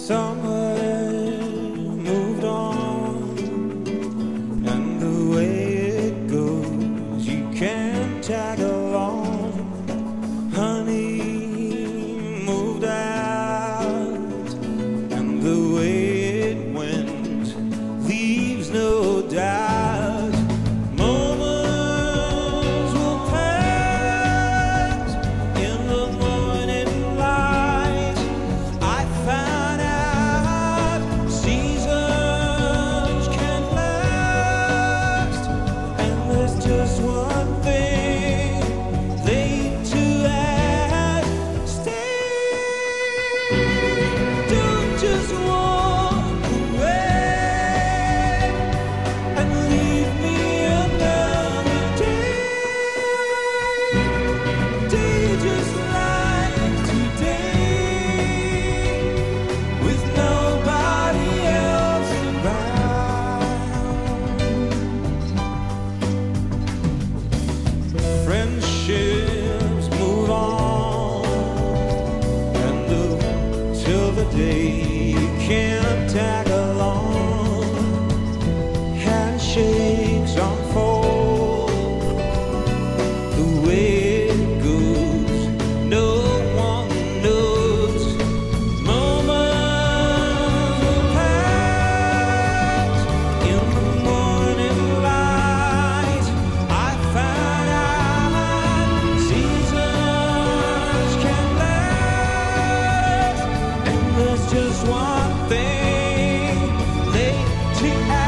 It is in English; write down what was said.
Summer moved on, and the way it goes, you can't tag along. Honey moved out, and the way it went leaves no doubt. Just one thing late to ask. Stay, don't just walk away and leave me another day just like today, with nobody else around. Friendships move on, and till the day you can't tag along. Handshakes unfold, the way it goes, no one knows. Moments will pass in the morning light. I found out seasons can last, and there's just one thing late to ask.